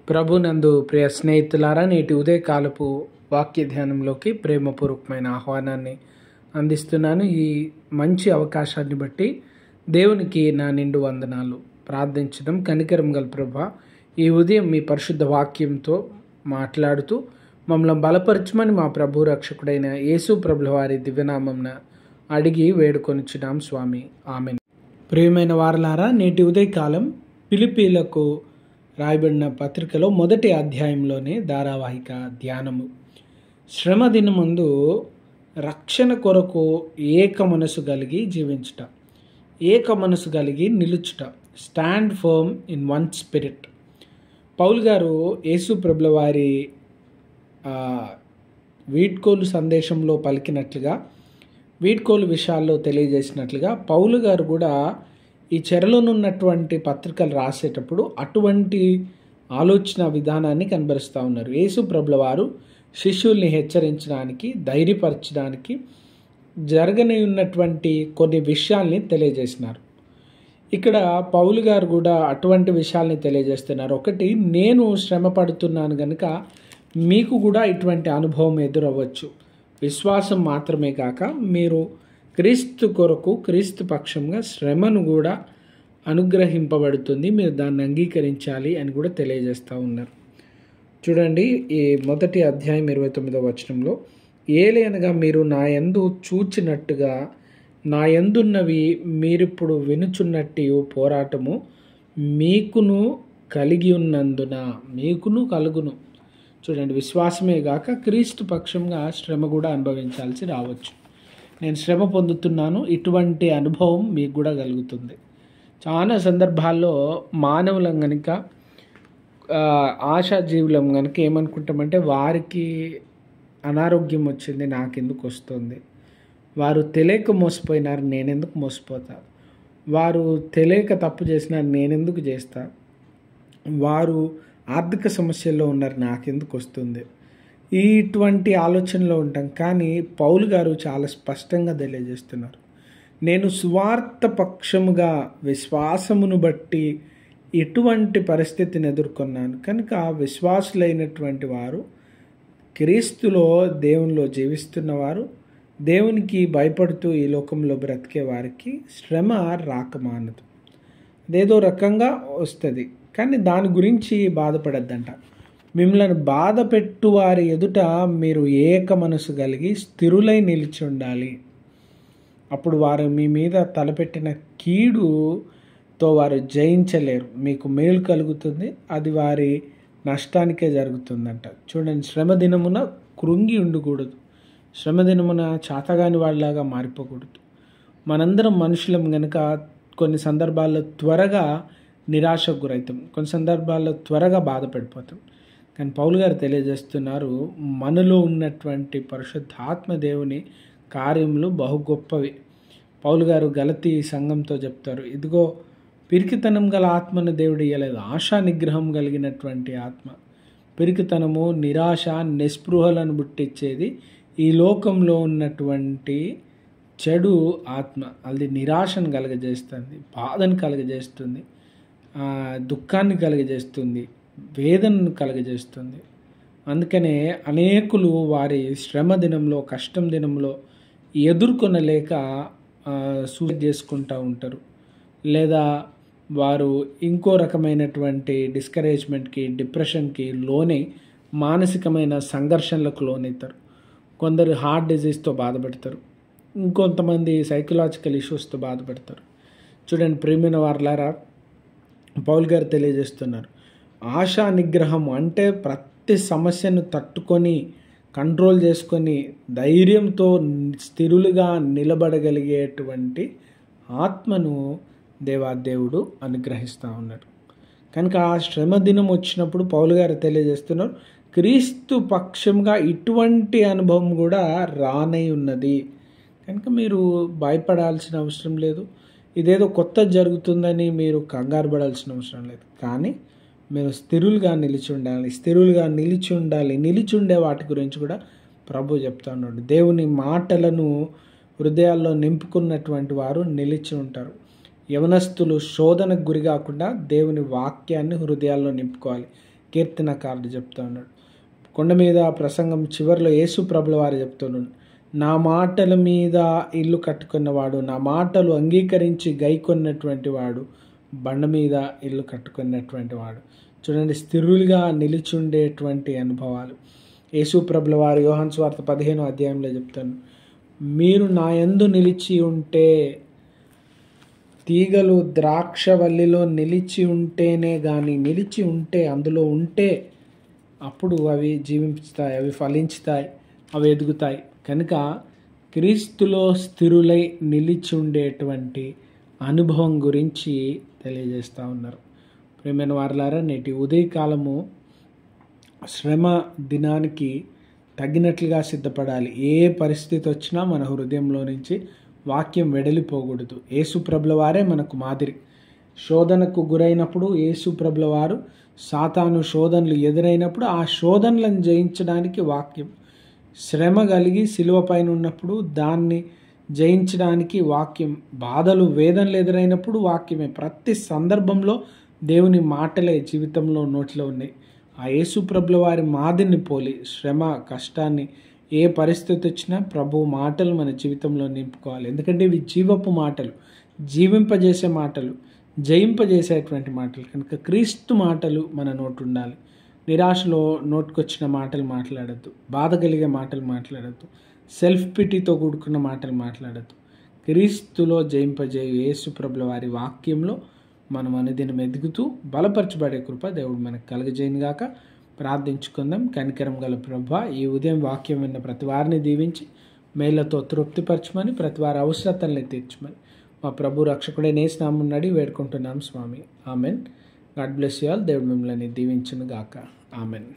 ప్రభునందు ప్రియ స్నేహితులారా, నేటి ఉదయకాలపు వాక్య ధ్యానంలోకి ప్రేమపూర్వకమైన ఆహ్వానాన్ని అందిస్తున్నాను. ఈ మంచి అవకాశాన్ని బట్టి దేవునికి నా నిండు వందనాలు. ప్రార్థించడం. కనికరం గల ప్రభువా, ఈ ఉదయం మీ పరిశుద్ధ వాక్యంతో మాట్లాడుతూ మమ్మల్ని బలపరచమని మా ప్రభు రక్షకుడైన యేసు ప్రభుల వారి దివ్యనామంన అడిగి వేడుకొనిచున్నాం స్వామి. ఆమేన్. ప్రియమైన వారలారా, నేటి ఉదయకాలం ఫిలిప్పీలకు రాయబడిన పత్రికలో మొదటి అధ్యాయంలోనే ధారావాహిక ధ్యానము. శ్రమ దినమందు రక్షణ కొరకు ఏక మనసు కలిగి జీవించుట, ఏక మనసు కలిగి నిలుచుట, stand firm in one spirit. పౌలు గారు యేసు ప్రభుల వారి వీడ్కోలు సందేశంలో పలికినట్లుగా, వీడ్కోలు విషయాల్లో తెలియజేసినట్లుగా పౌలు గారు కూడా ఈ చెరలోనున్నటువంటి పత్రికలు రాసేటప్పుడు అటువంటి ఆలోచన విధానాన్ని కనబరుస్తూ ఉన్నారు. యేసు ప్రభుల వారు శిష్యుల్ని హెచ్చరించడానికి, ధైర్యపరచడానికి జరగని ఉన్నటువంటి కొన్ని విషయాల్ని తెలియజేసినారు. ఇక్కడ పౌలు గారు కూడా అటువంటి విషయాల్ని తెలియజేస్తున్నారు. ఒకటి, నేను శ్రమ పడుతున్నాను కనుక మీకు కూడా ఇటువంటి అనుభవం ఎదురవ్వచ్చు. విశ్వాసం మాత్రమే కాక మీరు క్రీస్తు కొరకు, క్రీస్తు పక్షంగా శ్రమను కూడా అనుగ్రహింపబడుతుంది, మీరు దాన్ని అంగీకరించాలి అని కూడా తెలియజేస్తూ ఉన్నారు. చూడండి, ఈ మొదటి అధ్యాయం 29వ వచనంలో, ఏలయనగా మీరు నా యందు చూచినట్టుగా నా యందున్నవి మీరిప్పుడు వినుచున్నట్టు పోరాటము మీకును కలిగి ఉన్నందున మీకును కలుగును. చూడండి, విశ్వాసమే గాక క్రీస్తు పక్షంగా శ్రమ కూడా అనుభవించాల్సి రావచ్చు. నేను శ్రమ పొందుతున్నాను, ఇటువంటి అనుభవం మీకు కూడా కలుగుతుంది. చాలా సందర్భాల్లో మానవులం కనుక, ఆశాజీవులం కనుక ఏమనుకుంటామంటే, వారికి అనారోగ్యం వచ్చింది, నాకెందుకు వస్తుంది, వారు తెలియక మోసపోయినారు, నేనెందుకు మోసపోతా, వారు తెలియక తప్పు చేసినారు, నేనెందుకు చేస్తా, వారు ఆర్థిక సమస్యల్లో ఉన్నారు, నాకెందుకు వస్తుంది, ఇటువంటి ఆలోచనలో ఉంటాం. కానీ పౌలు గారు చాలా స్పష్టంగా తెలియజేస్తున్నారు, నేను సువార్త పక్షముగా విశ్వాసమును బట్టి ఎటువంటి పరిస్థితిని ఎదుర్కొన్నాను కనుక విశ్వాసులైనటువంటి వారు, క్రీస్తులో దేవునిలో జీవిస్తున్నవారు, దేవునికి భయపడుతూ ఈ లోకంలో బ్రతికే వారికి శ్రమ రాకమానదు. అదేదో రకంగా వస్తుంది, కానీ దాని గురించి బాధపడద్దంట. మిమ్మల్ని బాధ పెట్టు వారి ఎదుట మీరు ఏక మనసు కలిగి స్థిరులై నిలిచి ఉండాలి. అప్పుడు వారు మీ మీద తలపెట్టిన కీడుతో వారు జయించలేరు, మీకు మేలు కలుగుతుంది, అది వారి నష్టానికే జరుగుతుందంట. చూడండి, శ్రమ దినమున కృంగి ఉండకూడదు, శ్రమ దినమున చాతగాని వాళ్ళలాగా మారిపోకూడదు. మనందరం మనుషులం కనుక కొన్ని సందర్భాల్లో త్వరగా నిరాశకు గురవుతాం, కొన్ని సందర్భాల్లో త్వరగా బాధపడిపోతాం. కానీ పౌలు గారు తెలియజేస్తున్నారు, మనలో ఉన్నటువంటి పరిశుద్ధాత్మ దేవుని కార్యములు బహు గొప్పవి. పౌలు గారు గలతీ సంఘంతో చెప్తారు, ఇదిగో పిరికితనం గల ఆత్మను దేవుడు ఇయ్యలేదు, ఆశా నిగ్రహం కలిగినటువంటి ఆత్మ. పిరికితనము, నిరాశ, నిస్పృహలను పుట్టించేది ఈ లోకంలో ఉన్నటువంటి చెడు ఆత్మ. అది నిరాశను కలుగజేస్తుంది, బాధను కలుగజేస్తుంది, దుఃఖాన్ని కలుగజేస్తుంది, వేదనను కలుగజేస్తుంది. అందుకనే అనేకులు వారి శ్రమ దినంలో, కష్టం దినంలో ఎదుర్కొనలేక సూసైడ్ చేసుకుంటూ ఉంటారు, లేదా వారు ఇంకో రకమైనటువంటి డిస్కరేజ్మెంట్కి, డిప్రెషన్కి లోనే మానసికమైన సంఘర్షణలకు లోనవుతారు. కొందరు హార్ట్ డిజీజ్తో బాధపడతారు, ఇంకొంతమంది సైకలాజికల్ ఇష్యూస్తో బాధపడతారు. చూడండి ప్రియమైన వారలారా, పౌలు గారు తెలియజేస్తున్నారు, ఆశా నిగ్రహం అంటే ప్రతి సమస్యను తట్టుకొని, కంట్రోల్ చేసుకొని, ధైర్యంతో స్థిరులుగా నిలబడగలిగేటువంటి ఆత్మను దేవాదేవుడు అనుగ్రహిస్తూ ఉన్నాడు. కనుక ఆ శ్రమ దినం వచ్చినప్పుడు పౌలు గారు తెలియజేస్తున్నారు, క్రీస్తు పక్షంగా ఇటువంటి అనుభవం కూడా రానై ఉన్నది కనుక మీరు భయపడాల్సిన అవసరం లేదు, ఇదేదో కొత్త జరుగుతుందని మీరు కంగారు పడాల్సిన అవసరం లేదు. కానీ మీరు స్థిరులుగా నిలిచి ఉండాలి, స్థిరులుగా నిలిచి ఉండాలి. నిలిచి ఉండే వాటి గురించి కూడా ప్రభు చెప్తా ఉన్నాడు. దేవుని మాటలను హృదయాల్లో నింపుకున్నటువంటి వారు నిలిచి ఉంటారు. యవనస్తులు శోధనకు గురి కాకుండా దేవుని వాక్యాన్ని హృదయాల్లో నింపుకోవాలి. కీర్తనకారుడు చెప్తా ఉన్నాడు. కొండ మీద ప్రసంగం చివరిలో యేసు ప్రభుల వారు చెప్తున్నాడు, నా మాటల మీద ఇల్లు కట్టుకున్నవాడు, నా మాటలు అంగీకరించి గైకొన్నటువంటి వాడు బండ మీద ఇల్లు కట్టుకున్నటువంటి వాడు. చూడండి, స్థిరులుగా నిలిచి ఉండేటువంటి అనుభవాలు. యేసు ప్రభుల వారు యోహాను సువార్త 15వ అధ్యాయంలో చెప్తాను, మీరు నా యందు నిలిచి ఉంటే, తీగలు ద్రాక్షవల్లిలో నిలిచి ఉంటేనే కానీ, నిలిచి ఉంటే, అందులో ఉంటే అప్పుడు అవి జీవిస్తాయి, అవి ఫలించుతాయి, అవి ఎదుగుతాయి. కనుక క్రీస్తులో స్థిరులై నిలిచి ఉండేటువంటి అనుభవం గురించి తెలియజేస్తూ ఉన్నారు. ప్రియమైన వారలారా, నేటి ఉదయకాలము శ్రమ దినానికి తగినట్లుగా సిద్ధపడాలి. ఏ పరిస్థితి వచ్చినా మన హృదయంలో నుంచి వాక్యం వెడలిపోకూడదు. యేసు ప్రభుల వారే మనకు మాదిరి. శోధనకు గురైనప్పుడు యేసు ప్రభుల వారు సాతాను శోధనలు ఎదురైనప్పుడు ఆ శోధనలను జయించడానికి వాక్యం, శ్రమ కలిగి శిలువ పైన ఉన్నప్పుడు దాన్ని జయించడానికి వాక్యం, బాధలు వేదనలు ఎదురైనప్పుడు వాక్యమే. ప్రతి సందర్భంలో దేవుని మాటలే జీవితంలో నోట్లో ఉన్నాయి. ఆ యేసు ప్రభుల వారి మాదిరిని పోలి శ్రమ కష్టాన్ని ఏ పరిస్థితి వచ్చినా ప్రభు మాటలు మన జీవితంలో నింపుకోవాలి. ఎందుకంటే ఇవి జీవపు మాటలు, జీవింపజేసే మాటలు, జయింపజేసేటువంటి మాటలు. కనుక క్రీస్తు మాటలు మన నోటు ఉండాలి. నిరాశలో నోటుకొచ్చిన మాటలు మాట్లాడద్దు, బాధ కలిగే మాటలు మాట్లాడద్దు, సెల్ఫ్ పిటీతో కూడుకున్న మాటలు మాట్లాడద్దు. క్రీస్తులో జయింపజేయు యేసు ప్రభుల వారి వాక్యంలో మనం అనుదినం ఎదుగుతూ బలపరచబడే కృప దేవుడు మనకు కలుగజేయను గాక. ప్రార్థించుకుందాం. కనికరం గల ప్రభువా, ఈ ఉదయం వాక్యం విన్న ప్రతి వారిని దీవించి మేళ్లతో తృప్తిపరచమని, ప్రతి వారి అవసరతల్ని తీర్చమని మా ప్రభు రక్షకుడైన యేసు నామమున అడిగి వేడుకుంటున్నాం స్వామి. Amen. God bless you all. దేవుడు మిమ్మల్ని దీవించును గాక. ఆమెన్.